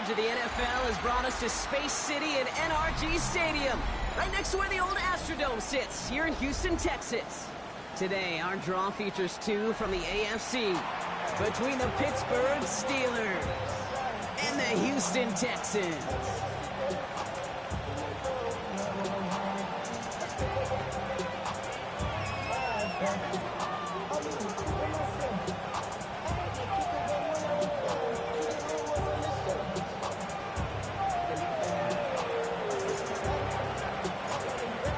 surge of the NFL has brought us to Space City and NRG Stadium, right next to where the old Astrodome sits, here in Houston, Texas. Today, our draw features two from the AFC, between the Pittsburgh Steelers and the Houston Texans.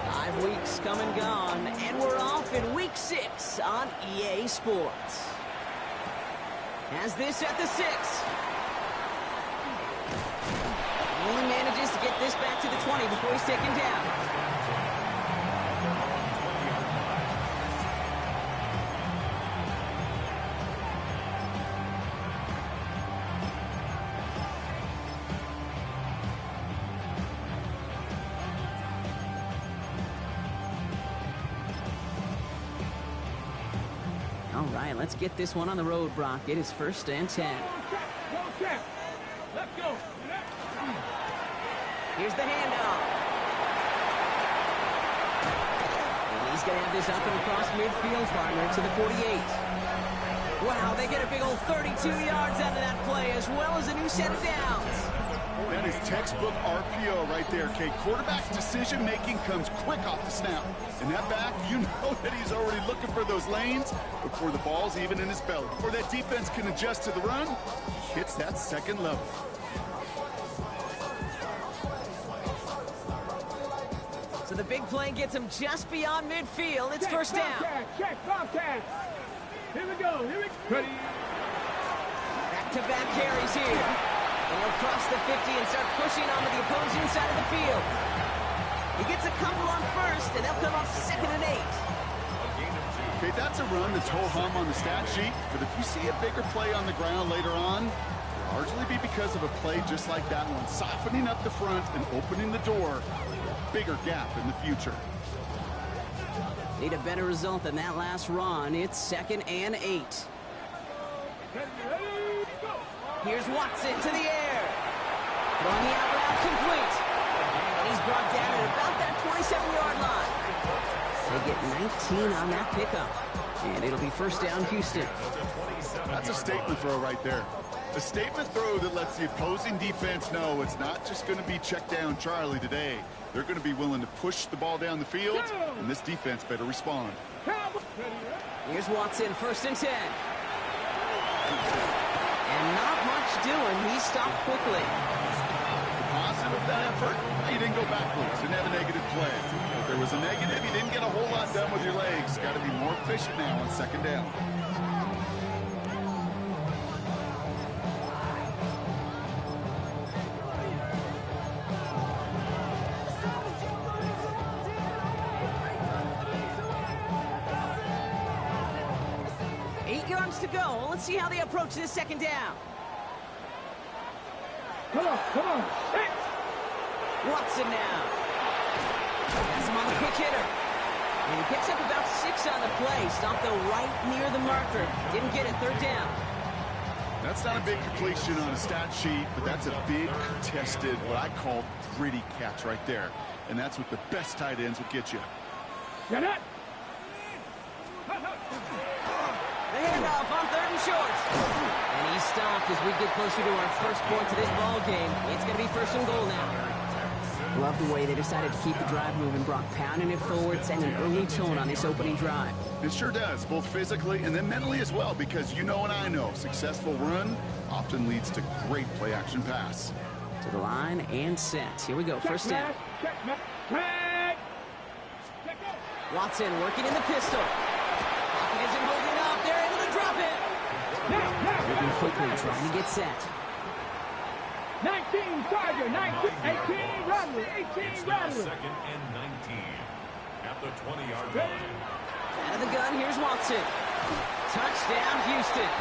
5 weeks come and gone, and we're off in Week 6 on EA Sports. Has this at the 6. Only manages to get this back to the 20 before he's taken down. All right, let's get this one on the road, Brock. It is 1st and 10. Let's go. Here's the handoff. And he's going to have this up and across midfield, partner, to the 48. Wow, they get a big old 32 yards out of that play, as well as a new set of downs. That is textbook RPO right there, Kate. Quarterback's decision-making comes quick off the snap. And that back, you know that he's already looking for those lanes before the ball's even in his belly. Before that defense can adjust to the run, he hits that second level. So the big play gets him just beyond midfield. It's first down. Check, Bobcat. Here we go. Ready. Back-to-back carries here. And he'll cross the 50 and start pushing onto the opposing side of the field. He gets a couple on first, and they'll come up 2nd and 8. Okay, that's a run that's ho-hum on the stat sheet, but if you see a bigger play on the ground later on, it'll largely be because of a play just like that one, softening up the front and opening the door, bigger gap in the future. Need a better result than that last run. It's 2nd and 8. Here's Watson to the air. Throwing the out route complete. And he's brought down at about that 27-yard line. They get 19 on that pickup. And it'll be first down, Houston. That's a statement throw right there. A statement throw that lets the opposing defense know it's not just going to be check down Charlie today. They're going to be willing to push the ball down the field, and this defense better respond. Here's Watson, 1st and 10. And not much doing. He stopped quickly. The positive of that effort, he didn't go backwards. Didn't have a negative play. If there was a negative, you didn't get a whole lot done with your legs. Got to be more efficient now on 2nd down. To go. Let's see how they approach this 2nd down. Come on. Hey. Watson now. Has him on the quick hitter. And he picks up about 6 on the play. Stopped though right near the marker. Didn't get it, 3rd down. That's not a big completion on a stat sheet, but that's a big contested, what I call gritty catch right there. And that's what the best tight ends will get you. Get it. The handoff on 3rd and short. And he's stopped as we get closer to our first point to this ball game. It's going to be 1st and goal now. Love the way they decided to keep the drive moving, Brock, pounding it forward, setting an early tone on this opening drive. It sure does, both physically and then mentally as well, because you know and I know, successful run often leads to great play-action pass. To the line and set. Here we go, first down. Watson working in the pistol. Pocket isn't holding up. They're able to drop it. Moving quickly, trying to get set. 19 Charger, 19, 18 Rattler, 18 Rattler. 2nd and 19 at the 20-yard line. Out of the gun, here's Watson. Touchdown, Houston.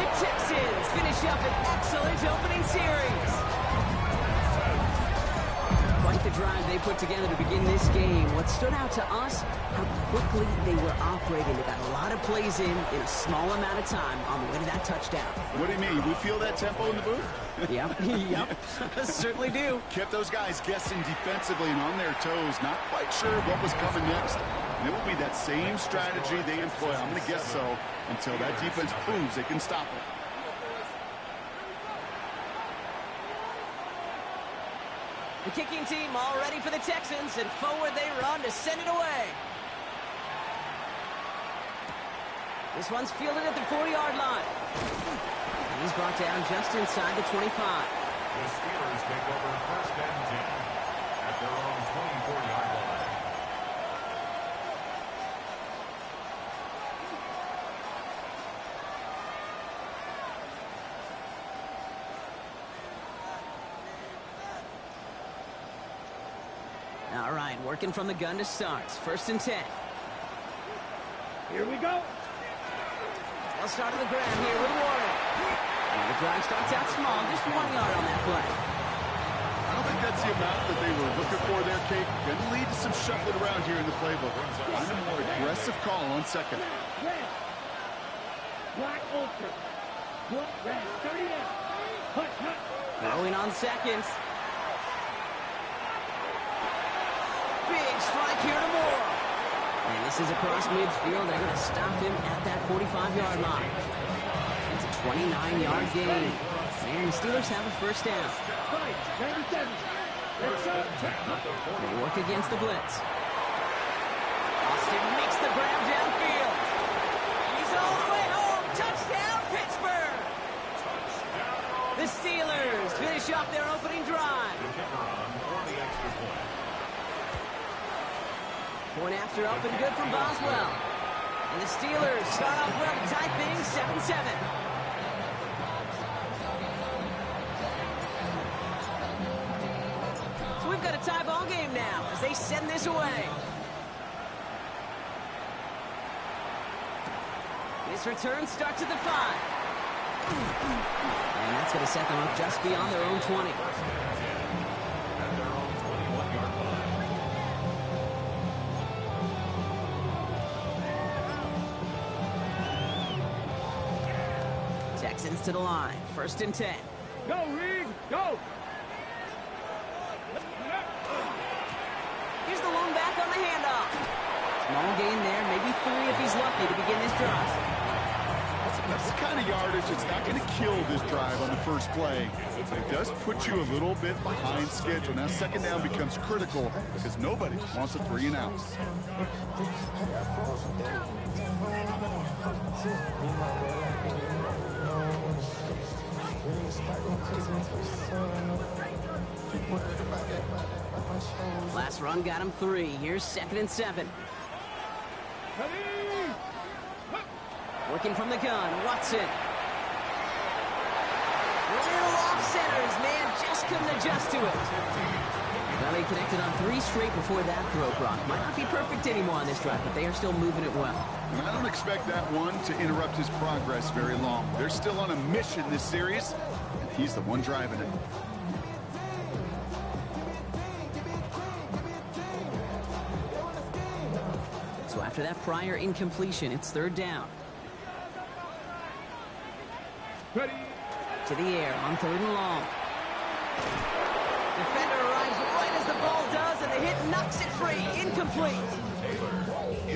The Texans finish up an excellent opening series. Quite the drive they put together to begin this game. What stood out to us, how quickly they were operating. They got a lot of plays in a small amount of time on the way to that touchdown. What do you mean? We feel that tempo in the booth? Yep, yep, certainly do. Kept those guys guessing defensively and on their toes, not quite sure what was coming next. And it will be that same strategy they employ, I'm going to guess so, until that defense proves they can stop it. The kicking team all ready for the Texans, and forward they run to send it away. This one's fielded at the 40-yard line. And he's brought down just inside the 25. The Steelers take over first and 10 at their own 24-yard line. All right, working from the gun to start. First and 10. Here we go. They'll start on the ground here with Warren. And the drive starts out small, just 1 yard on that play. I don't think that's the amount that they were looking for there, Kate. Going to lead to some shuffling around here in the playbook. Find a more aggressive call on second. Red. Black ultra. Black red. 30 out. Hut, hut. Throwing on seconds. Big strike here to Moore. And this is across midfield. They're going to stop him at that 45-yard line. It's a 29-yard gain. And the Steelers have a first down. 97. Let's go. They work against the blitz. Austin makes the grab downfield. He's all the way home. Touchdown, Pittsburgh. The Steelers finish off their opening drive. The kicker on for the extra point. Point after up and good from Boswell. And the Steelers start off well to tie things 7-7. So we've got a tie ball game now as they send this away. This return starts at the 5. And that's going to set them up just beyond their own 20. At their own 21-yard line. Texans to the line. First and 10. Go, Reed. Go. Here's the lone back on the handoff. Small gain there, maybe 3 if he's lucky to begin this drive. That's the kind of yardage that's not going to kill this drive on the first play. It does put you a little bit behind schedule. Now second down becomes critical because nobody wants a 3 and out. Last run got him 3. Here's second and 7. Working from the gun, Watson. Little off centers, man, just couldn't adjust to it. Well, he connected on 3 straight before that throw, Brock. Might not be perfect anymore on this drive, but they are still moving it well. I don't expect that one to interrupt his progress very long. They're still on a mission this series, and he's the one driving it. So after that prior incompletion, it's third down. Ready. To the air on third and long. Defender arrives right as the ball does, and the hit knocks it free. Incomplete.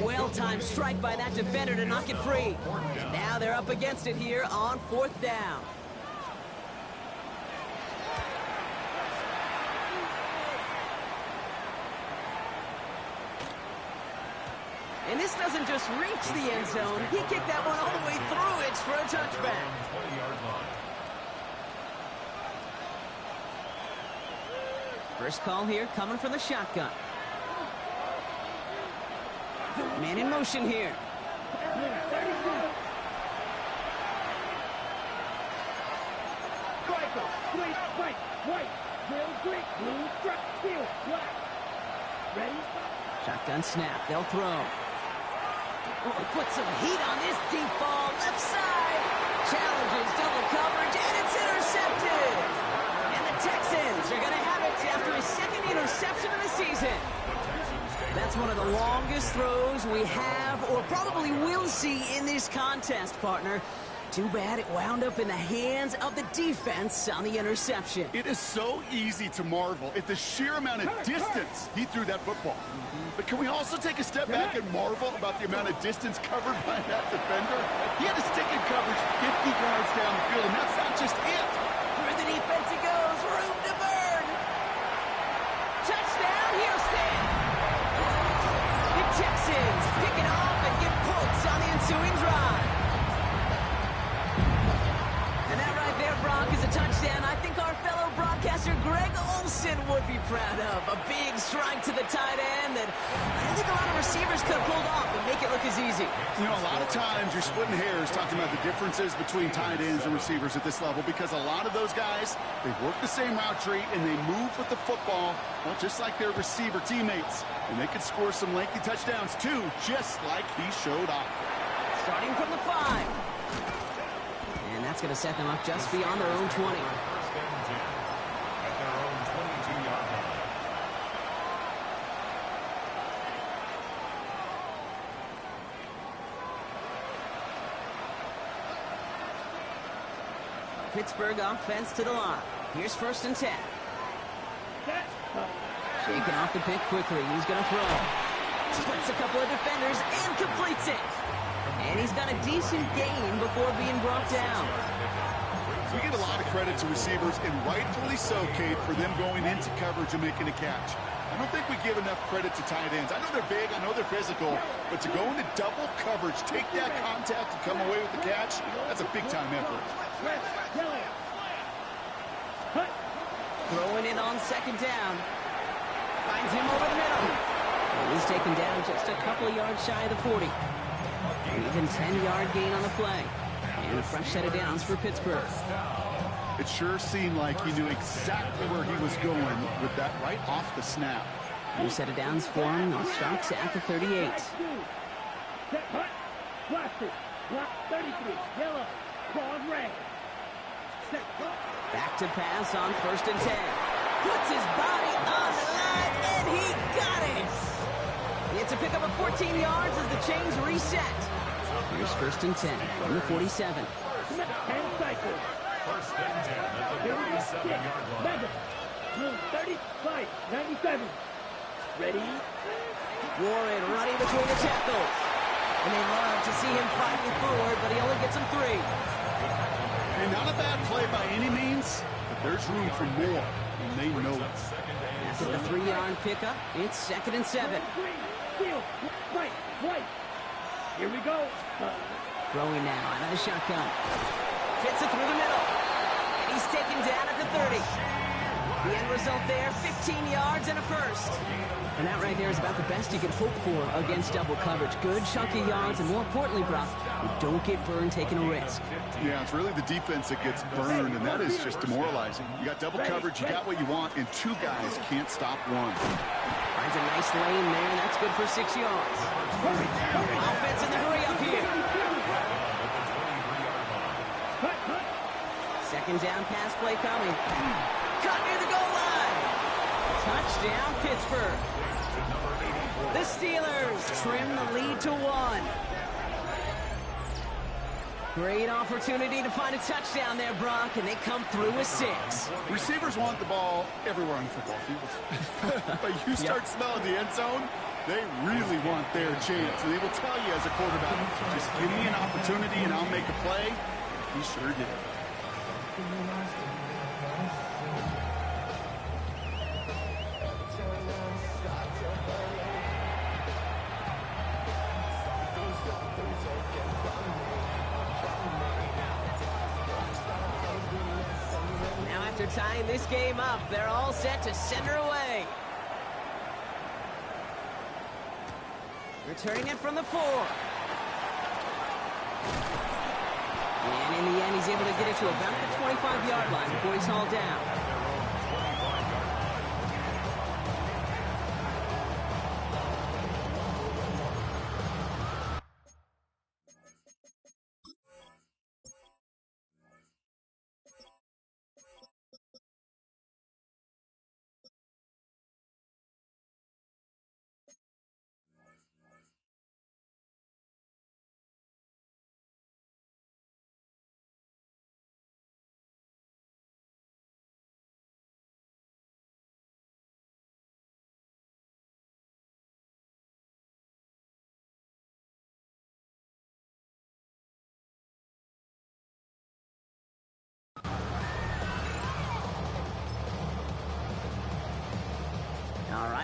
Well-timed strike by that defender to knock it free. And now they're up against it here on fourth down. And this doesn't just reach the end zone. He kicked that one all the way through. It's for a touchback. 20-yard line. First call here coming from the shotgun. Man in motion here. Striker. Straight, white, white. Real green. Blue, struck, steel, black. Ready? Shotgun snap. They'll throw. Oh, put some heat on this deep ball. Left side. Challenges double coverage, and it's intercepted. And the Texans are going to have it after his second interception of the season. That's one of the longest throws we have or probably will see in this contest, partner. Too bad it wound up in the hands of the defense on the interception. It is so easy to marvel at the sheer amount of distance he threw that football. But can we also take a step back and marvel about the amount of distance covered by that defender? He had to stick in coverage 50 yards down the field, and that's not just it. Through the defense it goes, room to burn. Touchdown, Houston. The Texans pick it off and get points on the ensuing drive. And that right there, Brock, is a touchdown I think our fellow broadcaster Greg Olsen would be proud of. A big strike to the tight end that I don't think a lot of receivers could have pulled off and make it look as easy. You know, a lot of times you're splitting hairs talking about the differences between tight ends and receivers at this level because a lot of those guys, they work the same route tree and they move with the football, well, just like their receiver teammates. And they could score some lengthy touchdowns too, just like he showed off. Starting from the 5. And that's going to set them up just beyond their own 20. First and 10 at their own 22-yard line. Pittsburgh offense to the line. Here's 1st and 10. Shaking off the pick quickly. He's going to throw. Splits a couple of defenders and completes it. And he's got a decent gain before being brought down. We get a lot of credit to receivers, and rightfully so, Kate, for them going into coverage and making a catch. I don't think we give enough credit to tight ends. I know they're big, I know they're physical, but to go into double coverage, take that contact, and come away with the catch, that's a big-time effort. Throwing in on 2nd down. Finds him over the middle. And he's taken down just a couple of yards shy of the 40. An even 10-yard gain on the play. And a fresh set of downs for Pittsburgh. It sure seemed like he knew exactly where he was going with that right off the snap. New set of downs for him. He starts at the 38. Block 33. Yellow. Claws red. Back to pass on 1st and 10. Puts his body on the line, and he got it. It's a pickup of 14 yards as the chains reset. Here's 1st and 10 from the 47. 10 cycles. First and 10 at the 37-yard line. Room 35, 97. Ready? Warren running between the tackles. And they love to see him fighting forward, but he only gets him 3. And not a bad play by any means, but there's room for more, and they know it. After the 3-yard pickup, it's 2nd and 7. Steal. Right. Here we go. Throwing now out of the shotgun. Fits it through the middle. And he's taken down at the 30. The end result there, 15 yards and a first. And that right there is about the best you can hope for against double coverage. Good chunky yards, and more importantly, Brock, you don't get burned taking a risk. Yeah, it's really the defense that gets burned, and that is just demoralizing. You got double coverage, you got what you want, and 2 guys can't stop one. Finds a nice lane there, and that's good for 6 yards. Offense in the hurry up here. 2nd down pass play coming. Caught near the goal line. Touchdown, Pittsburgh. The Steelers trim the lead to 1. Great opportunity to find a touchdown there, Brock, and they come through with 6. Receivers want the ball everywhere on the football field. But you start smelling the end zone, they really want their chance. And they will tell you as a quarterback, just give me an opportunity and I'll make a play. He sure did. After tying this game up, they're all set to send her away. Returning it from the 4. And in the end, he's able to get it to about the 25-yard line before he's hauled down.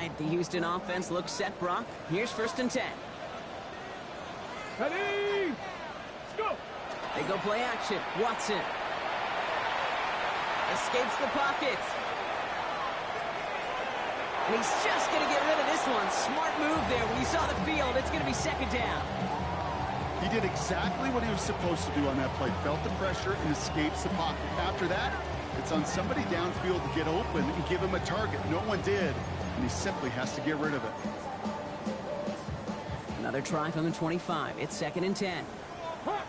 right, the Houston offense looks set, Brock. Here's 1st and 10. Ready? Let's go. They go play action. Watson escapes the pocket. And he's just going to get rid of this one. Smart move there. When you saw the field, it's going to be 2nd down. He did exactly what he was supposed to do on that play. Felt the pressure and escapes the pocket. After that, it's on somebody downfield to get open and give him a target. No one did, and he simply has to get rid of it. Another try from the 25. It's 2nd and 10. Out of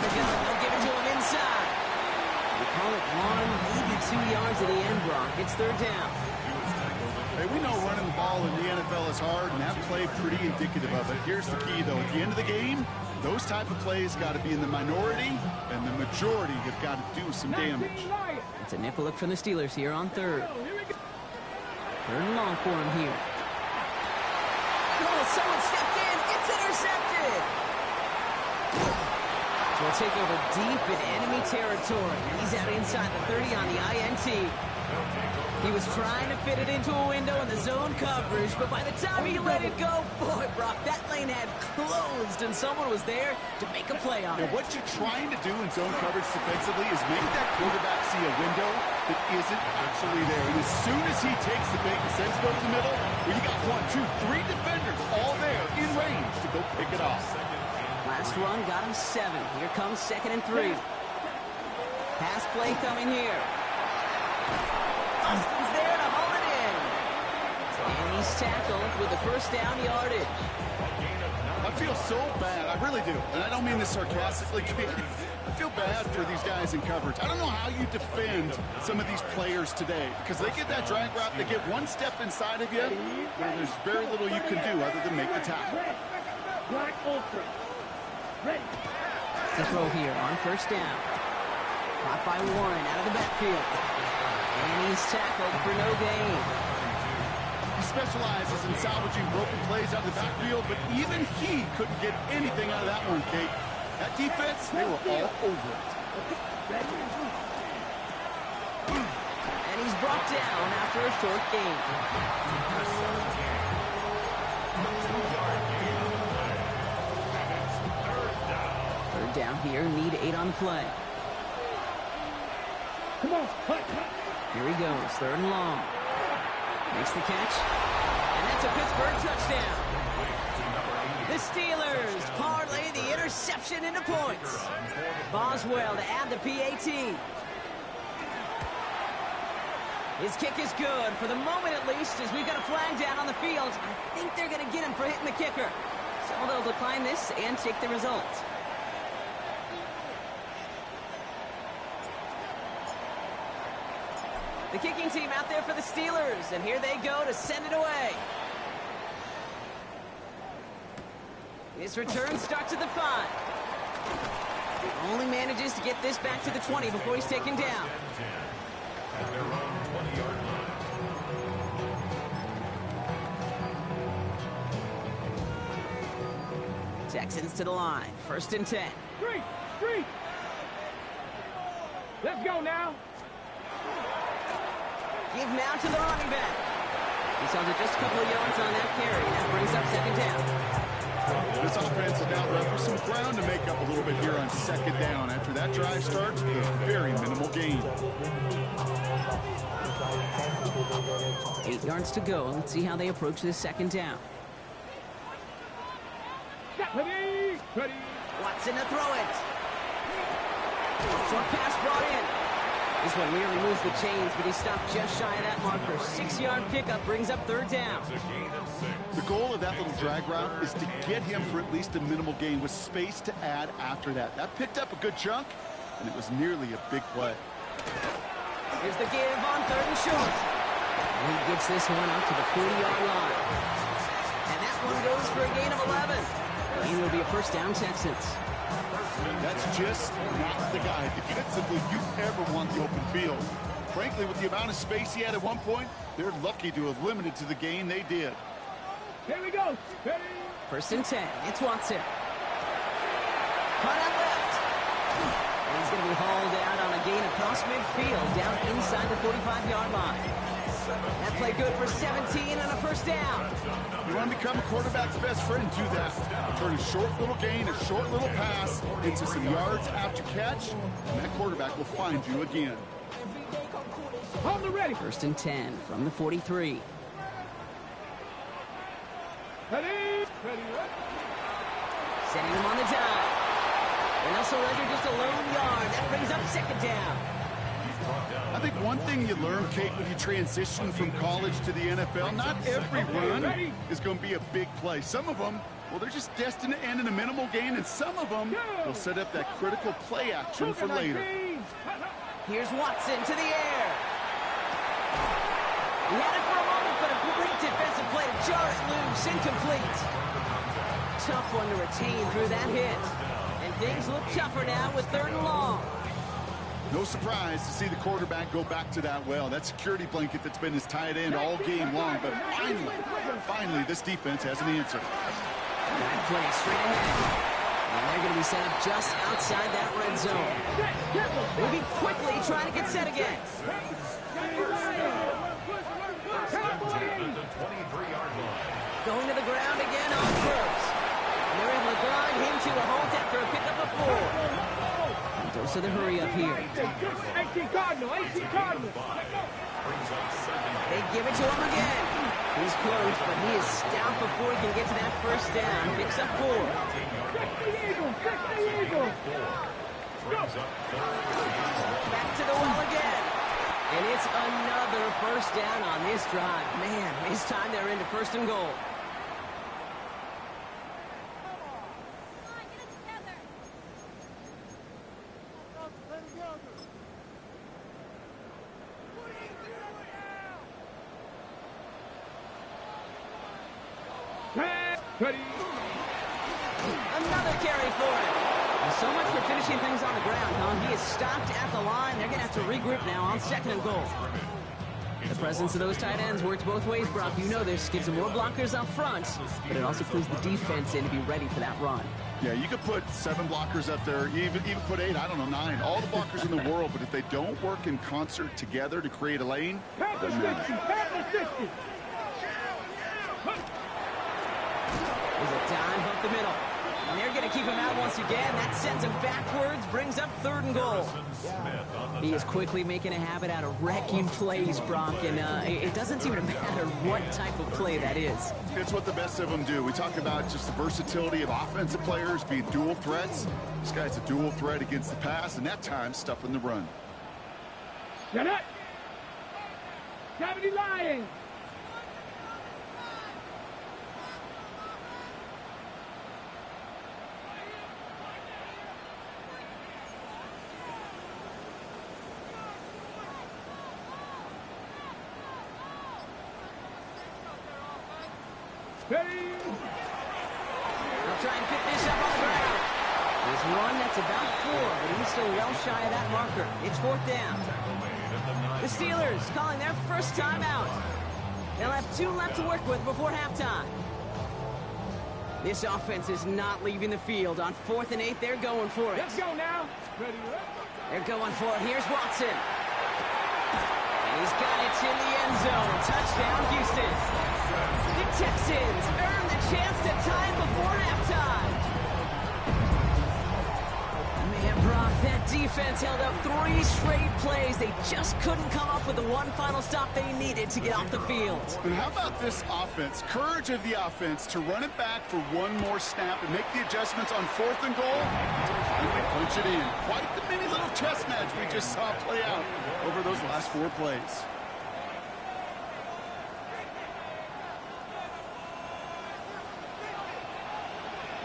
the gun, they'll give it to him inside. We call it 1, maybe 2 yards at the end, Brock. It's 3rd down. Hey, we know running the ball in the NFL is hard, and that play pretty indicative of it. Here's the key, though. At the end of the game, those type of plays got to be in the minority, and the majority have got to do some damage. It's a nickel look from the Steelers here on 3rd. 3rd and long for him here. Oh, someone stepped in. It's intercepted. So we'll take over deep in enemy territory. He's out inside the 30 on the INT. He was trying to fit it into a window in the zone coverage, but by the time he let it go, boy, Brock, that lane had closed, and someone was there to make a play on it. What you're trying to do in zone coverage defensively is make that quarterback see a window that isn't actually there. And as soon as he takes the bait and sends it over the middle, well, you got 1, 2, 3 defenders all there in range to go pick it off. Last run got him 7. Here comes 2nd and 3. Pass play coming here. Austin's there to haul it in. And he's tackled with the 1st down yardage. I feel so bad. I really do. And I don't mean this sarcastically. I feel bad for these guys in coverage. I don't know how you defend some of these players today, because they get that drag route, they get one step inside of you, and there's very little you can do other than make the tackle. Black Ultra. Ready. To throw here on 1st down. Caught by Warren out of the backfield. And he's tackled for no gain. He specializes in salvaging broken plays out of the backfield, but even he couldn't get anything out of that one, Kate. That defense, they were all over it. And he's brought down after a short gain. 3rd down here, need 8 on the play. Come on, cut. Here he goes, 3rd and long. Makes the catch, and that's a Pittsburgh touchdown. The Steelers parlay the interception into points. Boswell to add the PAT. His kick is good, for the moment at least, as we've got a flag down on the field. I think they're going to get him for hitting the kicker. So they'll decline this and take the result. The kicking team out there for the Steelers, and here they go to send it away. This return starts at the 5. Only manages to get this back to the 20 before he's taken down. At their own 20-yard line. Texans to the line. 1st and 10. Street. Let's go now. Give now to the running back. He saw just a couple of yards on that carry. That brings up 2nd down. This offense is now left with some ground to make up a little bit here on 2nd down. After that drive starts, a very minimal gain. 8 yards to go. Let's see how they approach this 2nd down. Ready. Watson to throw it. Short pass brought in. This one nearly moves the chains, but he stopped just shy of that marker. 6-yard pickup brings up 3rd down. The goal of that little drag route is to get him for at least a minimal gain with space to add after that. That picked up a good chunk, and it was nearly a big play. Here's the give on 3rd and short. And he gets this one out to the 40-yard line. And that one goes for a gain of 11. And it'll be a 1st down, Texans. That's just not the guy defensively you ever want the open field. Frankly, with the amount of space he had at one point, they're lucky to have limited to the gain they did. Here we go. Ready. 1st and 10. It's Watson. Caught out left. And He's going to be hauled out on a gain across midfield, down inside the 45-yard line. That play good for 17 and a first down. You want to become a quarterback's best friend, do that. Turn a short little gain, a short little pass into some yards after catch, and that quarterback will find you again. On the ready. First and 10 from the 43. Ready. Setting him on the dive. And they'll surrender just a lone yard. That brings up second down. I think one thing you learn, Kate, when you transition from college to the NFL, not every run is going to be a big play. Some of them, well, they're just destined to end in a minimal gain, and some of them will set up that critical play action for later. Here's Watson to the air. He had it for a moment, but a great defensive play to jar it loose. Incomplete. Tough one to retain through that hit. And things look tougher now with 3rd and long. No surprise to see the quarterback go back to that well. That security blanket that's been his tight end all game long. But finally, this defense has an answer. That play straight ahead. And they're going to be set up just outside that red zone. Moving quickly, trying to get set again. Going to the ground again on first. And they're able to grind him to a halt after a pickup of 4. Dose of the hurry up here. 18 Cardinal. They give it to him again. He's close, but he is stout before he can get to that first down. Picks up 4. Back to the well again. And it's another first down on this drive. Man, this time they're into 1st and goal. Another carry for him. So much for finishing things on the ground, huh? He is stopped at the line. They're going to have to regroup now on 2nd and goal. The presence of those tight ends works both ways, Brock. You know this. Gives them more blockers up front, but it also clues the defense in to be ready for that run. Yeah, you could put 7 blockers up there, even put 8, I don't know, 9. All the blockers in the world, but if they don't work in concert together to create a lane, it doesn't matter. There's a dive up the middle. And they're going to keep him out once again. That sends him backwards, brings up 3rd and goal. He is quickly making a habit out of wrecking plays, Brock, and it doesn't seem to matter what type of play that is. It's what the best of them do. We talk about just the versatility of offensive players being dual threats. This guy's a dual threat against the pass, and that time stuffing the run. Get it! 70 Lions! They'll try and pick this up on the ground. There's one that's about 4, but he's still well shy of that marker. It's 4th down. The Steelers calling their first timeout. They'll have 2 left to work with before halftime. This offense is not leaving the field. On 4th and 8, they're going for it. Let's go now. They're going for it. Here's Watson. And he's got it in the end zone. Touchdown, Houston. The Texans earn the chance to tie it before halftime. Man, Brock, that defense held up 3 straight plays. They just couldn't come up with the one final stop they needed to get off the field. And how about this offense? Courage of the offense to run it back for one more snap and make the adjustments on 4th and goal. And they punch it in. Quite the mini little chess match we just saw play out over those last 4 plays.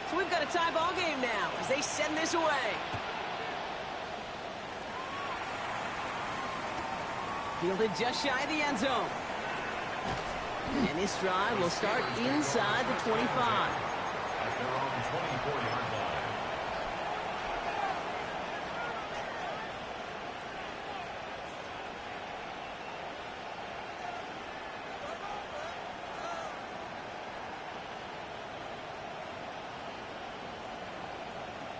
So we've got a tie ball game now as they send this away. Fielded just shy of the end zone. And this drive will start inside the 25. At their own 24-yard line.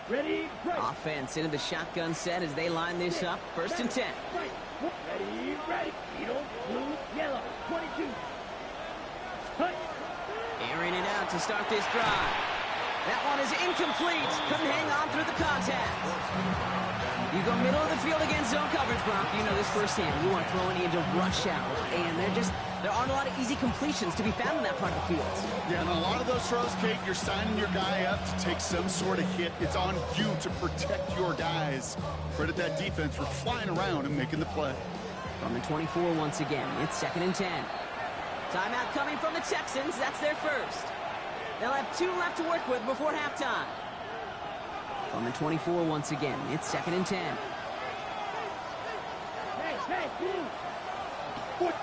Ready, right. Offense into the shotgun set as they line this up. 1st and 10. Right. Ready, ready. Needle, blue, yellow. 22. Hut. Airing it out to start this drive. That one is incomplete. Couldn't hang on through the contact. You go middle of the field against zone coverage, Brock. You know this firsthand. You want throwing into rush hour. And there aren't a lot of easy completions to be found in that part of the field. Yeah, and a lot of those throws, Kate, you're signing your guy up to take some sort of hit. It's on you to protect your guys. Credit that defense for flying around and making the play. From the 24 once again, it's 2nd and 10. Timeout coming from the Texans. That's their first. They'll have 2 left to work with before halftime. From the 24 once again, it's 2nd and 10. Hey, blue. Foot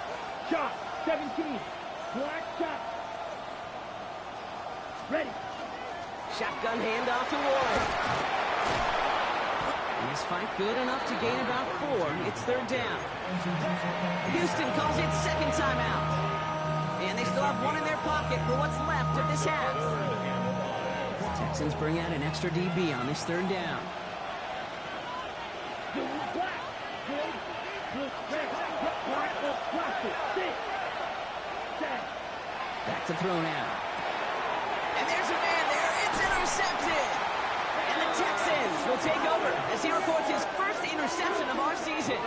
shot. 17. Black shot. Ready. Shotgun handoff to Warren. And this fight good enough to gain about 4. It's 3rd down. Houston calls it 2nd timeout. And they still have 1 in their pocket for what's left of this half. Texans bring out an extra DB on this 3rd down. Blue, black. Blue, red. Black, plastic. 6. 7. Back to throw now. And there's a man there. It's intercepted. And the Texans will take over as he records his first interception of our season.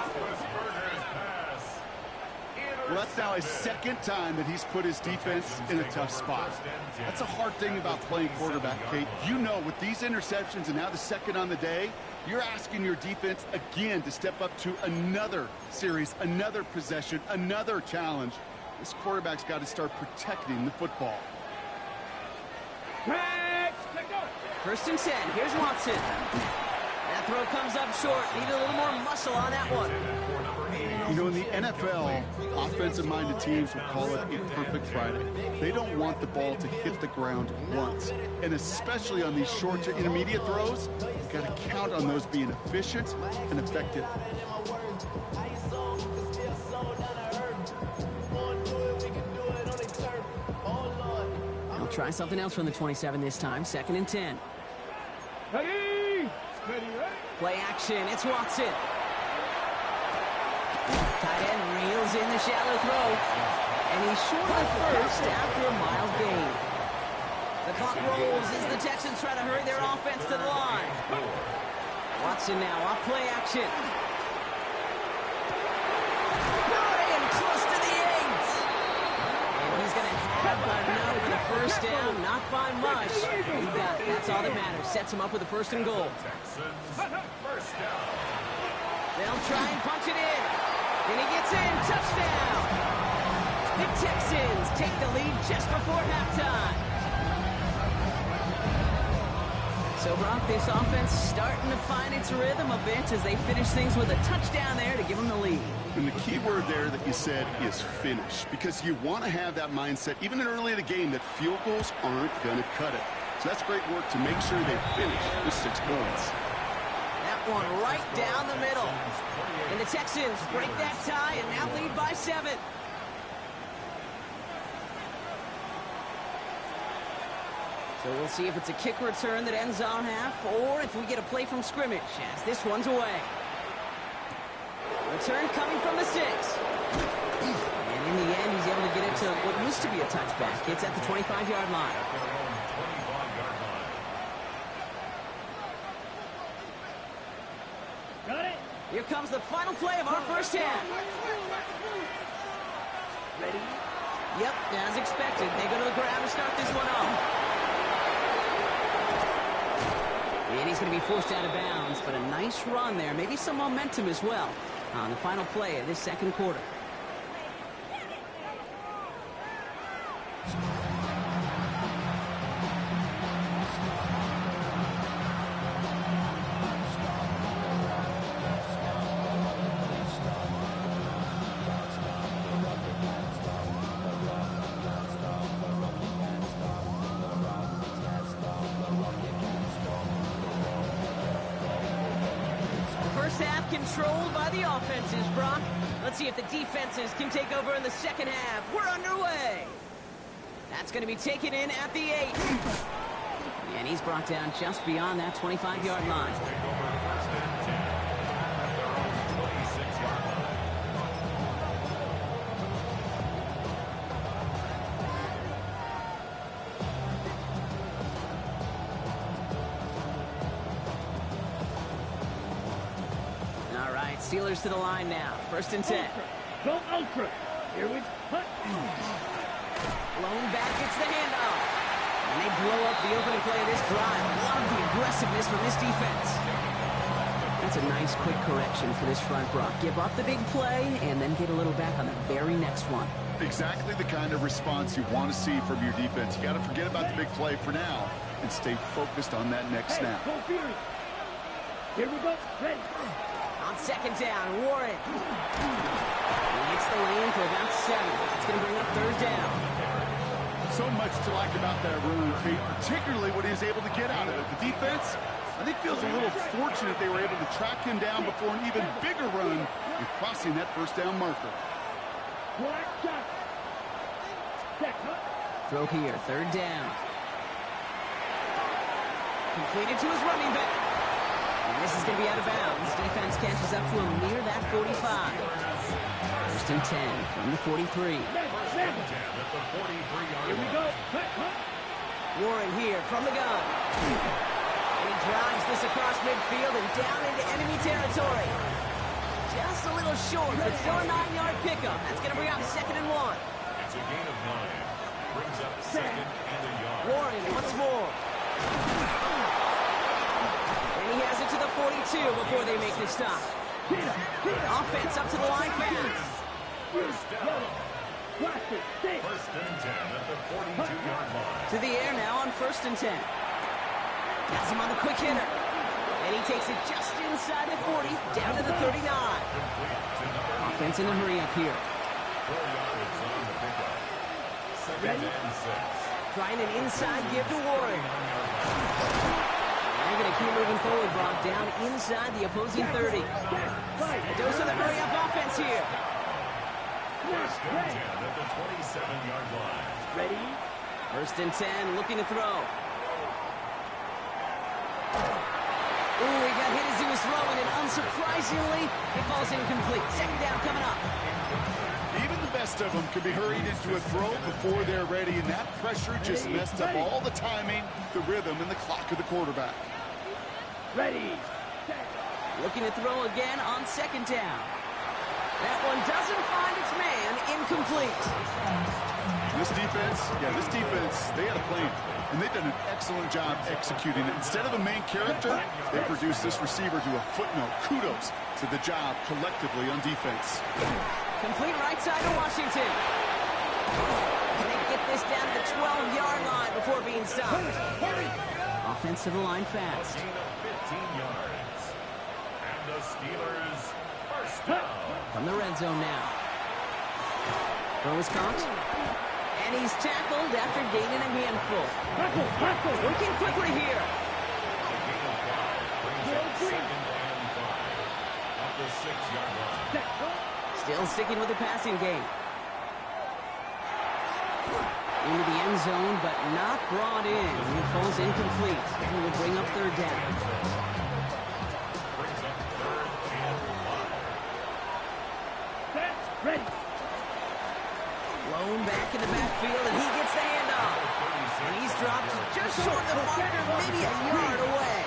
Well, that's now his 2nd time that he's put his defense in a tough spot. That's a hard thing about playing quarterback, Kate. You know, with these interceptions and now the 2nd on the day, you're asking your defense again to step up to another series, another possession, another challenge. This quarterback's got to start protecting the football. 1st and 10. Here's Watson. That throw comes up short. Needed a little more muscle on that one. You know, in the NFL, offensive-minded teams will call it a perfect Friday. They don't want the ball to hit the ground once. And especially on these short to intermediate throws, you've got to count on those being efficient and effective. He'll try something else from the 27 this time. 2nd and 10. Ready. Play action. It's Watson. Tight end reels in the shallow throw. And he's short of first after a mild gain. The clock rolls as the Texans try to hurry their offense to the line. Watson now off play action. And close to the 8. And he's going to have enough for the 1st down. Not by much. He got it. That's all that matters. Sets him up with a 1st and goal. They'll try and punch it in. And he gets in. Touchdown. The Texans take the lead just before halftime. So, Brock, this offense starting to find its rhythm a bit as they finish things with a touchdown there to give them the lead. And the key word there that you said is finish, because you want to have that mindset, even early in the game, that field goals aren't going to cut it. So that's great work to make sure they finish with 6 points. That one right down the middle. And the Texans break that tie and now lead by 7. So we'll see if it's a kick return that ends our half, or if we get a play from scrimmage, as this one's away. Return coming from the 6. And in the end, he's able to get it to what used to be a touchback. It's at the 25-yard line. Got it. Here comes the final play of our first half. Ready. Yep, as expected. They go to the grab to start this one off. And he's going to be forced out of bounds, but a nice run there. Maybe some momentum as well on the final play of this 2nd quarter. Half controlled by the offenses, Brock. Let's see if the defenses can take over in the 2nd half. We're underway. That's going to be taken in at the 8. And he's brought down just beyond that 25-yard line. Take over first and 10 at their own 26-yard line. All right, Steelers to the line now. First and 10. Go ultra. Here we go. Lone back gets the handoff. And they blow up the opening play of this drive. Love the aggressiveness from this defense. That's a nice quick correction for this front, Brock. Give up the big play and then get a little back on the very next one. Exactly the kind of response you want to see from your defense. You got to forget about the big play for now and stay focused on that next snap. Go Fury. Here we go. Ready. On second down, Warren. He hits the lane for about 7. That's going to bring up third down. So much to like about that run, Kate, particularly what he was able to get out of it. The defense, I think, feels a little fortunate they were able to track him down before an even bigger run and crossing that first down marker. Black shot. Check. Throw here, third down. Completed to his running back. And this is going to be out of bounds. Defense catches up to him near that 45. First and 10 from the 43. Here we go. Warren here from the gun. And he drives this across midfield and down into enemy territory. Just a little short, but still a 9-yard pickup. That's going to bring up second and 1. It's a gain of 9. Brings up second and a yard. Warren once more. And he has it to the 42 before they make the stop. Offense up to the line fans. First down. First and 10 at the 42-yard line. To the air now on first and 10. Has him on the quick hitter. And he takes it just inside the 40, down to the 39. Offense in a hurry up here. 4 yards on the pickup. Second and 6. Trying an inside give to Warren. They're going to keep moving forward, Brock, down inside the opposing 30. A dose of the hurry-up offense here. First and 10 at the 27-yard line. Ready? First and 10, looking to throw. Ooh, he got hit as he was throwing, and unsurprisingly, it falls incomplete. Second down coming up. Even the best of them could be hurried into a throw before they're ready, and that pressure just messed up all the timing, the rhythm, and the clock of the quarterback. Ready. Looking to throw again on second down. That one doesn't find its man, incomplete. This defense, they had a plan, and they've done an excellent job executing it. Instead of a main character, they produced this receiver to a footnote. Kudos to the job collectively on defense. Complete right side of Washington. And they get this down to the 12-yard line before being stopped. Offense to the line fast. Gain of 15 yards. And the Steelers first down. From the red zone now. Throw is caught. And he's tackled after gaining a handful. Working quickly here. A gain of 5 brings up second and 5 at the 6-yard line. Still sticking with the passing game. Into the end zone, but not brought in. It falls incomplete. And will bring up third down. Brings up third and 5. Ready. Lone back in the backfield, and he gets the handoff. And he's dropped just short of the marker, maybe a yard away.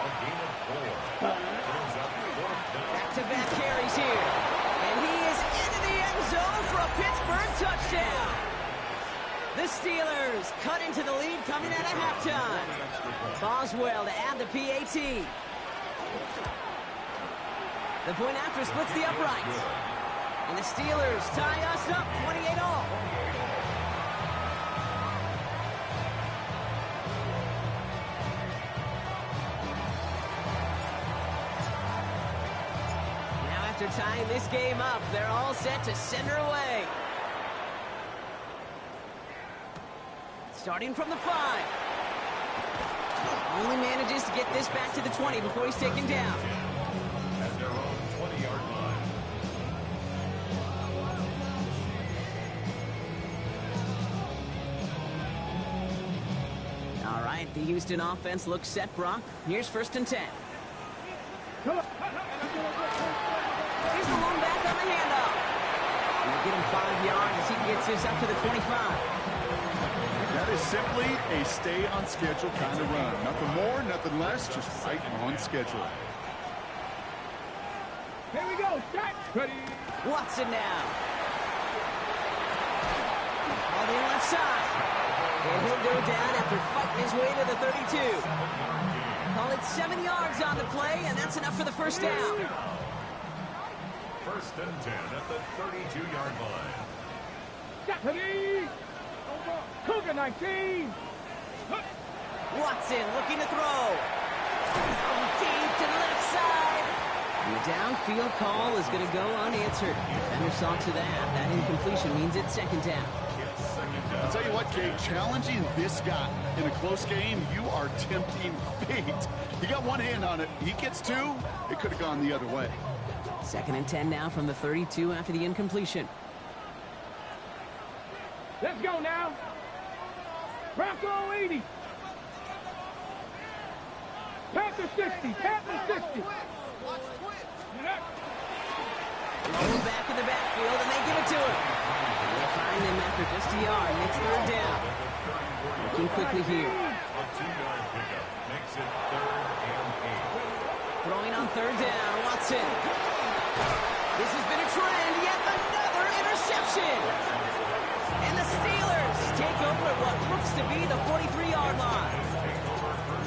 A gain of 4. Brings up fourth down. Back-to-back carries here. And he is into the end zone for a Pittsburgh touchdown. The Steelers cut into the lead coming out of halftime. Boswell to add the PAT. The point after splits the uprights. And the Steelers tie us up 28-all. Now after tying this game up, they're all set to send her away. Starting from the 5. Only manages to get this back to the 20 before he's taken down. At their own 20-yard line. The Houston offense looks set, Brock. Here's 1st and 10. Here's the one back on the handoff. We'll get him 5 yards as he gets this up to the 25. That is simply a stay-on-schedule kind of run. Nothing more, nothing less, just right on schedule. Here we go. Shot. Ready. Watson now. On the left side. And he'll go down after fighting his way to the 32. Call it 7 yards on the play, and that's enough for the 1st down. 1st and 10 at the 32-yard line. Shot. Ready. Cougar 19. Watson looking to throw. He's going deep to the left side. And the downfield call is going to go unanswered. Defender saw to that. That incompletion means it's 2nd down. I'll tell you what, Kate, challenging this guy in a close game, you are tempting fate. He got one hand on it. He gets 2. It could have gone the other way. 2nd and 10 now from the 32 after the incompletion. Let's go now. Bronco 80. Panther 60. Panther 60. Thrown back in the backfield, and they give it to him. And they find him after just a yard. Next 3rd down. Looking quickly here. A 2-yard pickup makes it 3rd and 8. Throwing on 3rd down, Watson. This has been a trend. Yet another interception. And the Steelers take over at what looks to be the 43-yard line.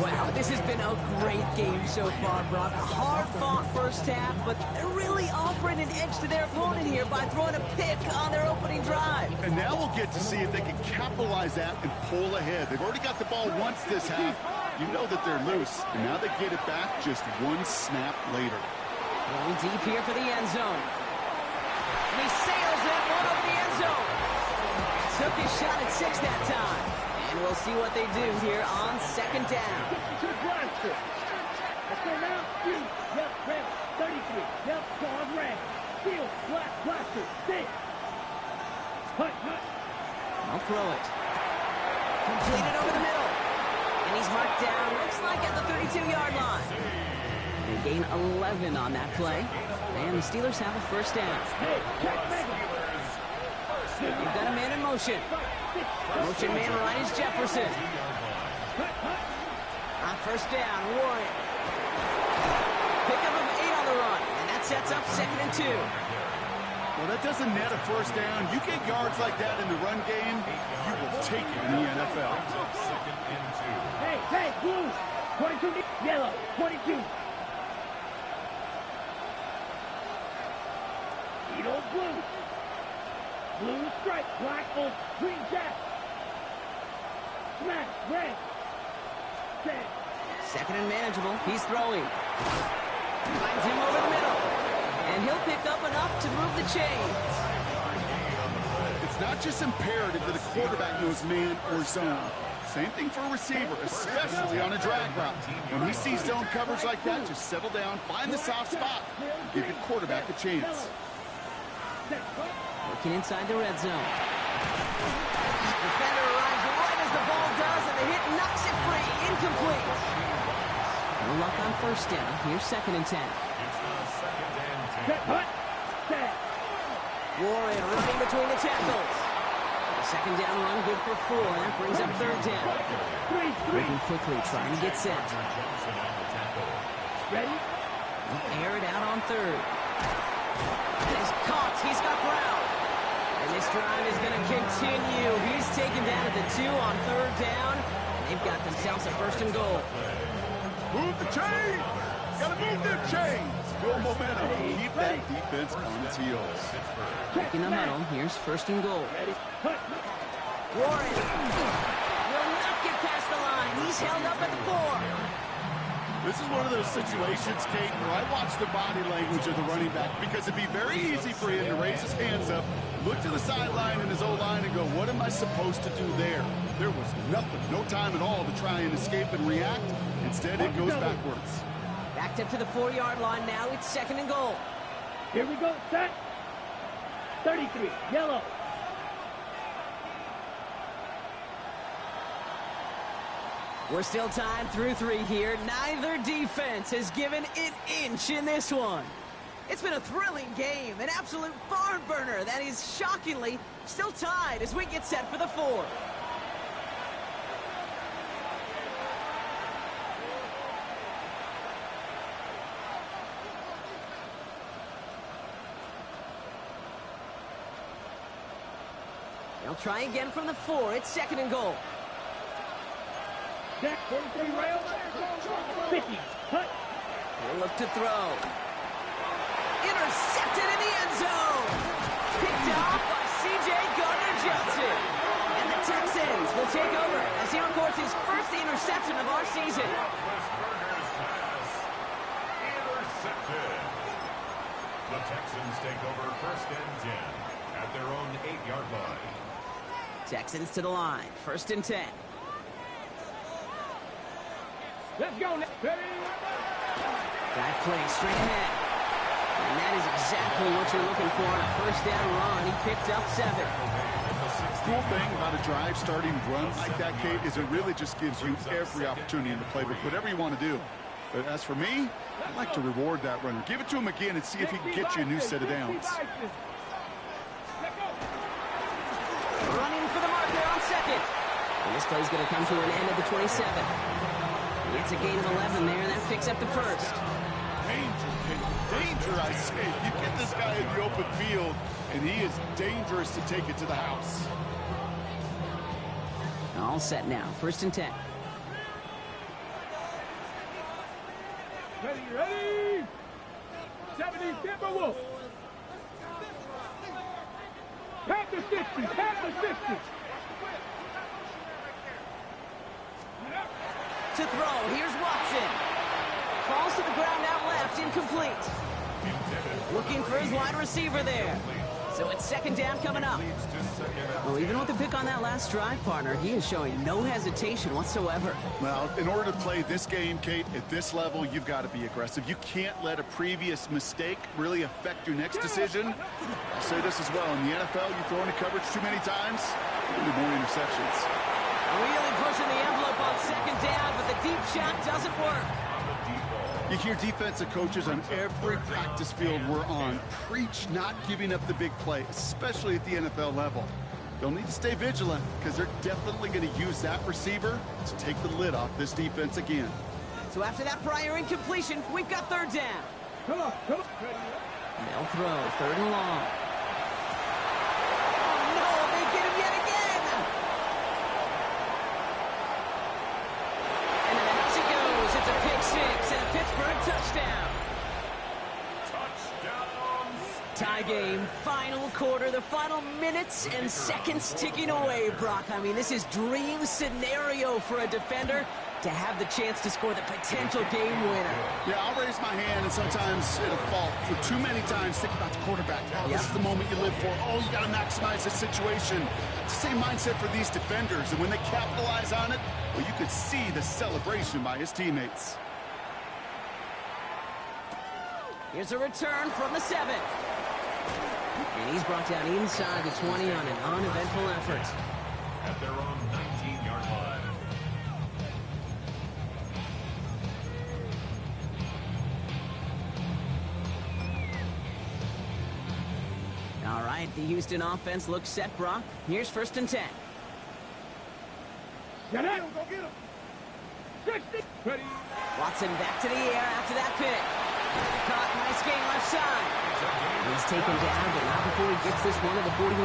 Wow, this has been a great game so far, Brock. A hard-fought 1st half, but they're really offering an edge to their opponent here by throwing a pick on their opening drive. And now we'll get to see if they can capitalize that and pull ahead. They've already got the ball once this half. You know that they're loose, and now they get it back just 1 snap later. Going deep here for the end zone. And he sails that one over the end zone. Took his shot at 6 that time. And we'll see what they do here on 2nd down. To the blaster. Let's go now. Shoot. Yep, red. 33. Yep, dog red. Steel, black, blaster. 6. Hut, hut. I'll throw it. Completed over the middle. And he's marked down, looks like at the 32-yard line. They gain 11 on that play. And the Steelers have a 1st down. Hey, check mega. You've got a man in motion. Motion man right is Jefferson. On 1st down, Warren. Pickup of 8 on the run. And that sets up 2nd and 2. Well, that doesn't net a 1st down. You get yards like that in the run game, you will take it in the NFL. 2nd and 2. Hey, hey, blue. 22, yellow, 22. Edo blue. Blue stripe, black oak, green jack. Smash, red. Set. 2nd and manageable. He's throwing. Finds him over the middle. And he'll pick up enough to move the chains. It's not just imperative that a quarterback knows man or zone. Same thing for a receiver, especially on a drag route. When he sees zone coverage like that, just settle down, find the soft spot, and give your quarterback a chance. Looking inside the red zone. Defender arrives right as the ball does, and the hit knocks it free. Incomplete. No luck on 1st down. Here's 2nd and 10. Set, hut, set. Warren running between the tackles. The 2nd down run good for 4. That brings up 3rd down. Moving quickly, trying to get set. Ready? He'll air it out on 3rd. And he's caught. He's got Brown. And this drive is going to continue. He's taken down at the 2 on 3rd down. And they've got themselves a 1st and goal. Move the chains! Gotta move them chains! Build momentum. Keep that defense on its heels. Back in the huddle. Here's 1st and goal. Ready? Hut. Warren will not get past the line. He's held up at the 4. This is one of those situations, Kate, where I watch the body language of the running back because it'd be very easy for him to raise his hands up, look to the sideline in his O-line and go, what am I supposed to do there? There was nothing, no time at all to try and escape and react. Instead, it goes backwards. Backed up to the 4-yard line now. It's 2nd and goal. Here we go. Set. 33. Yellow. We're still tied through 3 here. Neither defense has given an inch in this one. It's been a thrilling game, an absolute barn burner that is shockingly still tied as we get set for the 4th. They'll try again from the 4. It's 2nd and goal. Jack, 43 rail. 50. Cut. He'll look to throw. Intercepted in the end zone. Picked off by C.J. Gardner-Johnson. And the Texans will take over as he records his first interception of our season. Roethlisberger's pass. Intercepted. The Texans take over 1st and 10 at their own 8-yard line. Texans to the line. 1st and 10. Let's go. Ready? Drive play straight ahead. And that is exactly what you're looking for on a 1st down run. He picked up 7. Cool thing about a drive starting run like that, Kate, is it really just gives you every opportunity in the playbook, whatever you want to do. But as for me, I like to reward that runner. Give it to him again and see if he can get you a new set of downs. Running for the mark there on 2nd. And this play's going to come to an end at the 27. It's a gain of 11 there. That picks up the 1st. Danger, Kate. Danger, I say. You get this guy in the open field, and he is dangerous to take it to the house. All set now. 1st and 10. Ready? 70 Timberwolves. Pack the 60. Pack the 60. To throw. Here's Watson. Falls to the ground out left. Incomplete. Looking for his wide receiver there. So it's 2nd down coming up. Well, even with the pick on that last drive, partner, he is showing no hesitation whatsoever. Well, in order to play this game, Kate, at this level, you've got to be aggressive. You can't let a previous mistake really affect your next decision. I'll say this as well. In the NFL, you throw into coverage too many times, you'll do more interceptions. Really pushing the envelope on 2nd down, but the deep shot doesn't work. You hear defensive coaches on every practice field we're on preach not giving up the big play, especially at the NFL level. They'll need to stay vigilant because they're definitely going to use that receiver to take the lid off this defense again. So after that prior incompletion, we've got 3rd down. Come on. They'll throw 3rd and long. Oh no, they get him yet again. And to the house he goes. It's a pick 6 and a Pittsburgh touchdown. Tie game, final quarter, the final minutes and seconds ticking away, Brock. I mean, this is dream scenario for a defender to have the chance to score the potential game winner. Yeah, I'll raise my hand, and sometimes it'll fall. For too many times, think about the quarterback. Oh, this is the moment you live for. Oh, you got to maximize the situation. It's the same mindset for these defenders, and when they capitalize on it, well, you could see the celebration by his teammates. Here's a return from the 7. And he's brought down inside the 20 on an uneventful effort. At their own 19-yard line. All right, the Houston offense looks set, Brock. Here's 1st and 10. Get it. Go get him. 60. Ready. Watson back to the air after that pick. Caught, nice game left side. He's taken down, but not before he gets this one to the 41.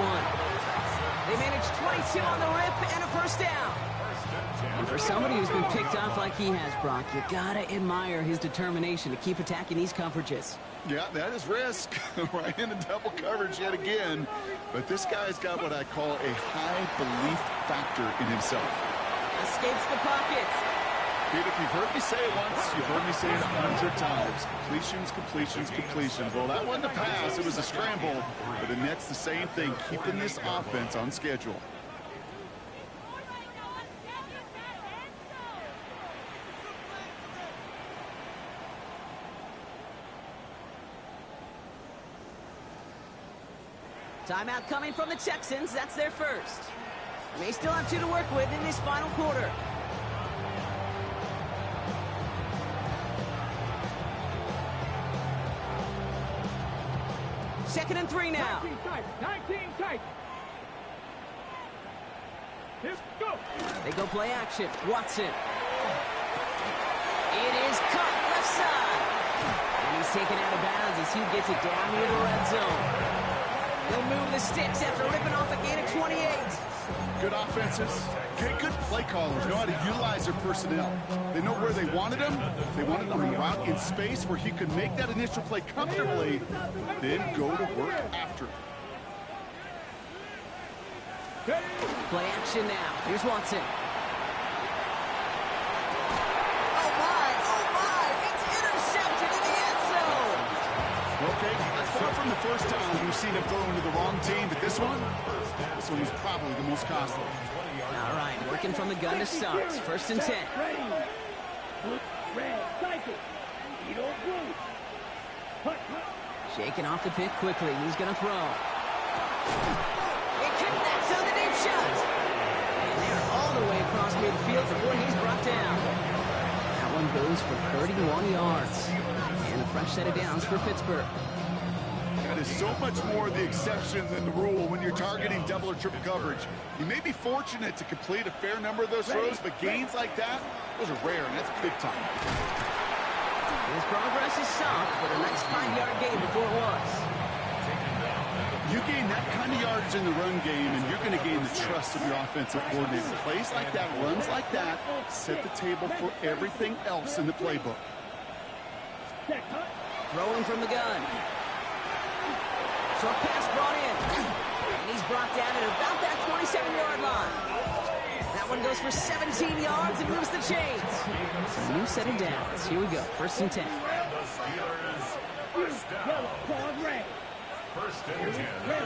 They managed 22 on the rip and a 1st down. And for somebody who's been picked off like he has, Brock, you gotta admire his determination to keep attacking these coverages. Yeah, that is risk. Right into double coverage yet again. But this guy's got what I call a high belief factor in himself. Escapes the pocket. Pete, if you've heard me say it once, you've heard me say it 100 times. Completions. Well, that wasn't a pass. It was a scramble. But the Nets, the same thing, keeping this offense on schedule. Timeout coming from the Texans. That's their first. They still have 2 to work with in this final quarter. 2nd and 3 now. 19 tight. 19 tight. Here, go. They go play action. Watson. It is caught left side. And he's taken out of bounds as he gets it down near the red zone. He'll move the sticks after ripping off a gain of 28. Good offenses. Good play callers know how to utilize their personnel. They know where they wanted him. They wanted him on the route in space where he could make that initial play comfortably, then go to work after. Play action now. Here's Watson. Oh my, it's intercepted in the end zone. Okay, that's far from the first time we've seen him throw into the wrong team, but this one was probably the most costly. All right, working from the gun to start. 1st and 10. Ready. Look, red. Cycle. Speed on blue. Hut, hut. Shaking off the pick quickly. He's going to throw. It connects on the deep shot. And they're all the way across midfield before he's brought down. That one goes for 31 yards. And a fresh set of downs for Pittsburgh. That is so much more the exception than the rule when you're targeting double or triple coverage. You may be fortunate to complete a fair number of those throws, but gains like that, those are rare, and that's big time. His progress is soft, but a nice 5-yard gain before it was. You gain that kind of yardage in the run game, and you're going to gain the trust of your offensive coordinator. Plays like that, runs like that, set the table for everything else in the playbook. Throwing from the gun. Short pass brought in. And he's brought down at about that 27-yard line. That one goes for 17 yards and moves the chains. A new set of downs. Here we go. 1st and 10. Yellow, broad red. 1st and 10 at the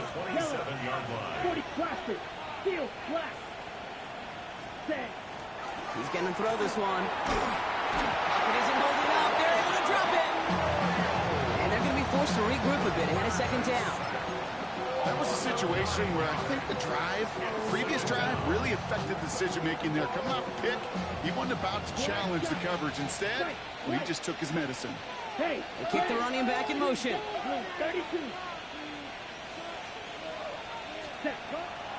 27-yard line. 40 blaster. Steel, black. Set. He's going to throw this one. Pocket isn't holding up. They're able to drop it. And they're going to be forced to regroup a bit ahead of 2nd down. That was a situation where I think the previous drive, really affected decision-making there. Coming off a pick, he wasn't about to challenge the coverage. Instead, he just took his medicine. Hey, They kick the running back in motion. 32. Set.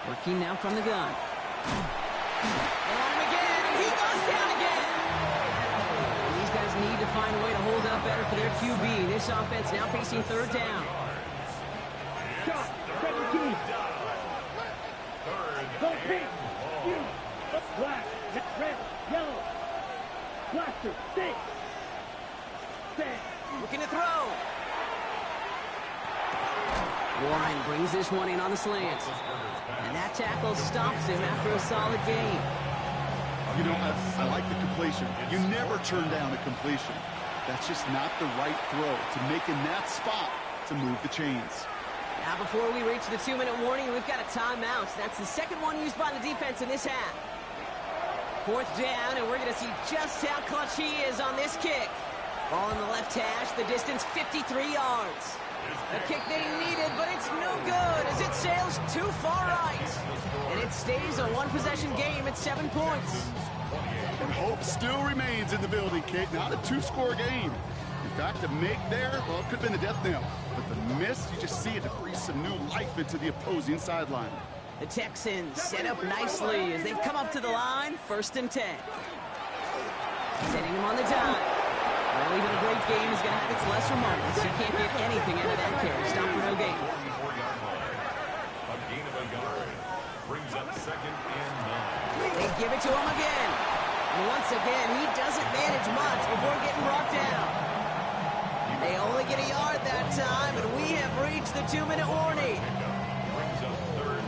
Working now from the gun. And on him again, and he goes down again. And these guys need to find a way to hold up better for their QB. This offense now facing 3rd down. Shot. 17. Go pink. You. Black. Red. Yellow. Blaster. Six. Set. Looking to throw. Warren brings this one in on the slant. And that tackle stops him after a solid gain. You know, I like the completion. You never turn down a completion. That's just not the right throw to make in that spot to move the chains. Now before we reach the 2-minute warning, we've got a timeout. That's the 2nd one used by the defense in this half. 4th down, and we're going to see just how clutch he is on this kick. Ball in the left hash, the distance 53 yards. A kick they needed, but it's no good as it sails too far right. And it stays a one-possession game at 7 points. And hope still remains in the building, Kate. Not a 2-score game. In fact, a make there, well, it could have been the death knell. But the miss, you just see it to breathe some new life into the opposing sideline. The Texans set up nicely as they come up to the line, 1st and 10. Setting him on the dime. Well, even a great game is going to have its lesser moments. You can't get anything out of that carry. Stop for no gain. A gain of a yard brings up 2nd and 9. They give it to him again. And once again, he doesn't manage much before getting brought down. They only get a yard that time, and we have reached the 2-minute warning. Brings up 3rd and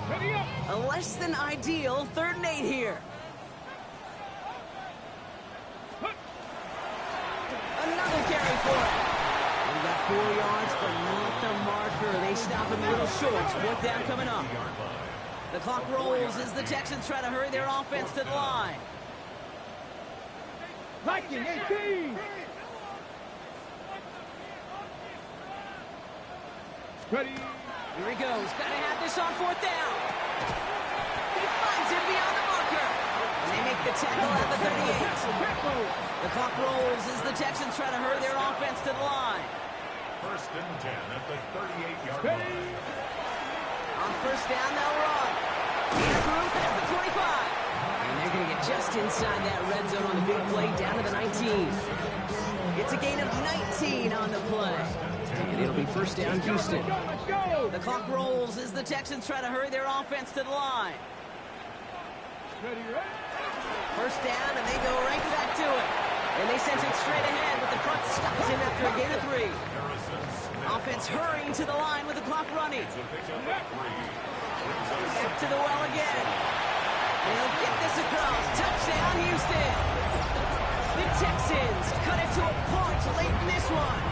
8. Ready up. A less than ideal 3rd and 8 here. Another carry for it. We've got 4 yards, but not the marker. They stop him a little short. 4th down coming up. The clock rolls as the Texans try to hurry their offense to the line. Viking 18. Ready. Here he goes. Got to have this on fourth down. He finds him beyond the marker. And they make the tackle at the 38. The clock rolls as the Texans try to hurry their offense to the line. First and 10 at the 38-yard line. On first down, they'll run. He has room past the 25. And they're going to get just inside that red zone on the big play down to the 19. It's a gain of 19 on the play. And it'll be first down, Houston. The clock rolls as the Texans try to hurry their offense to the line. First down, and they go right back to it. And they sent it straight ahead, but the front stops him after a gain of 3. Offense hurrying to the line with the clock running. Back to the well again. And he'll get this across. Touchdown, Houston. The Texans cut it to a point late in this one.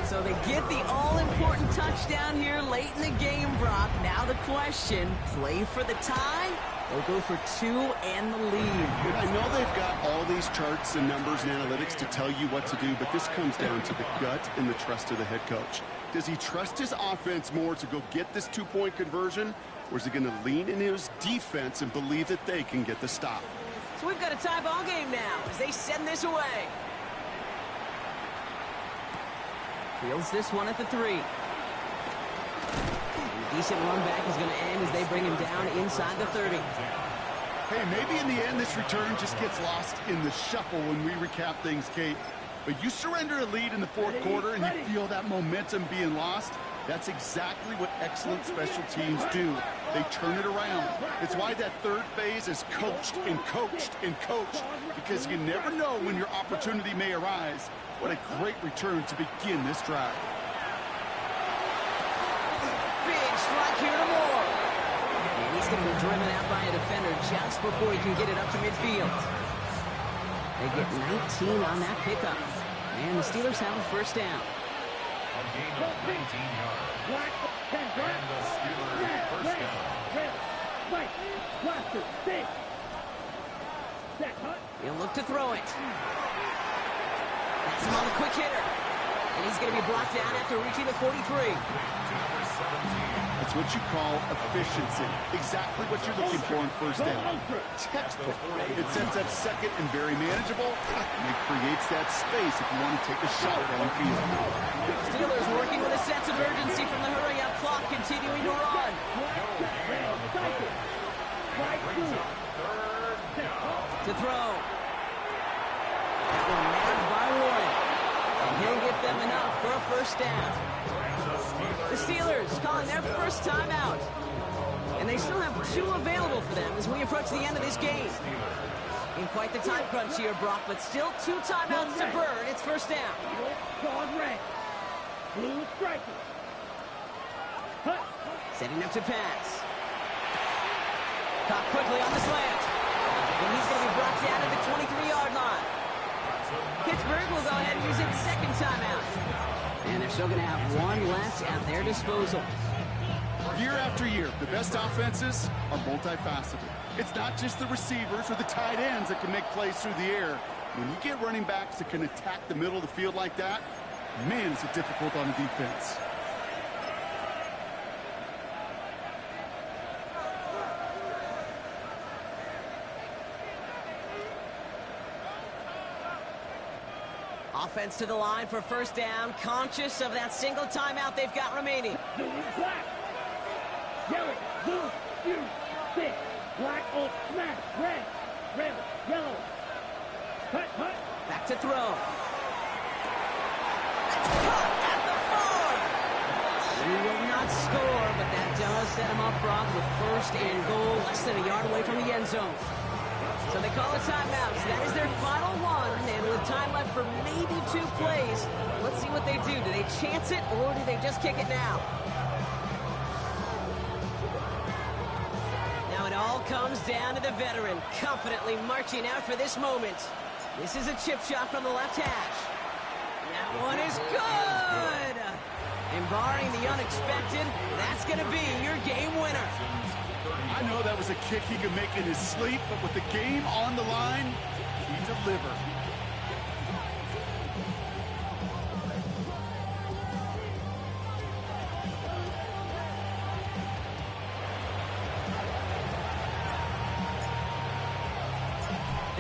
So they get the all-important touchdown here late in the game, Brock. Now the question, play for the tie? They'll go for 2 and the lead. I know they've got all these charts and numbers and analytics to tell you what to do, but this comes down to the gut and the trust of the head coach. Does he trust his offense more to go get this 2-point conversion, or is he going to lean in his defense and believe that they can get the stop? So we've got a tie ball game now as they send this away. Fields this one at the 3. Decent run back is going to end as they bring him down inside the 30. Hey, maybe in the end this return just gets lost in the shuffle when we recap things, Kate. But you surrender a lead in the fourth quarter and you feel that momentum being lost. That's exactly what excellent special teams do. They turn it around. It's why that third phase is coached and coached and coached, because you never know when your opportunity may arise. What a great return to begin this drive. Big strike here to Moore. And he's going to be driven out by a defender just before he can get it up to midfield. They get 19 on that pickup. And the Steelers have a first down. A gain of 19 yards. And the Steelers first down. He'll look to throw it. That's him on the quick hitter. And he's going to be brought down after reaching the 43. That's what you call efficiency. Exactly what you're looking for in first down. Textbook. It sets up second and very manageable. And it creates that space if you want to take a shot downfield. Steelers working with a sense of urgency from the hurry-up clock, continuing to run. To throw. That one nabbed by Warren. And he'll get them enough for a first down. The Steelers calling their first timeout. And they still have 2 available for them as we approach the end of this game. In quite the time crunch here, Brock, but still 2 timeouts to burn. It's first down. Setting up to pass. Caught quickly on the slant. And he's going to be brought down at the 23-yard line. Pittsburgh will go ahead and use its second timeout. And they're still going to have 1 left at their disposal. Year after year, the best offenses are multifaceted. It's not just the receivers or the tight ends that can make plays through the air. When you get running backs that can attack the middle of the field like that, man, is it difficult on the defense. Offense to the line for first down, conscious of that single timeout they've got remaining. Black. Yellow, blue, blue, stick. Black, old, smash, red, red, yellow. Cut. Back to throw. That's caught at the 4. He will not score, but that does set him up, Brock, with first and goal, less than a yard away from the end zone. So they call a timeout. So that is their final one, and with time left for maybe 2 plays, let's see what they do. Do they chance it, or do they just kick it now? Now it all comes down to the veteran, confidently marching out for this moment. This is a chip shot from the left hash. That one is good! And barring the unexpected, that's going to be your game winner. I know that was a kick he could make in his sleep, but with the game on the line, he delivered.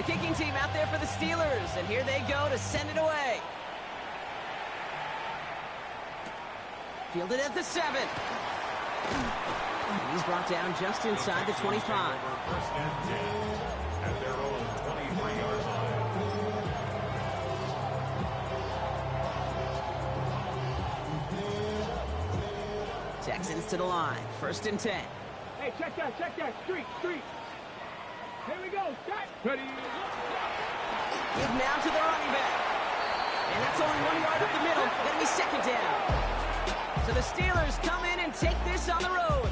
The kicking team out there for the Steelers, and here they go to send it away. Fielded at the 7. And he's brought down just inside the 25. First and 10 at their own 23-yard line. Texans to the line. First and 10. Hey, check that. Street. Here we go. Start. Ready. Give now to the running back. And that's only 1 yard up the middle. Gonna be second down. So the Steelers come in and take this on the road.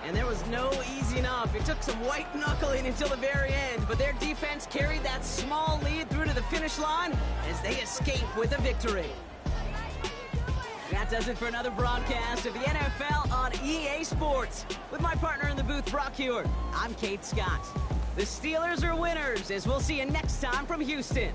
And there was no easing up. It took some white knuckling until the very end, but their defense carried that small lead through to the finish line as they escape with a victory. That does it for another broadcast of the NFL on EA Sports. With my partner in the booth, Brock Huard, I'm Kate Scott. The Steelers are winners, as we'll see you next time from Houston.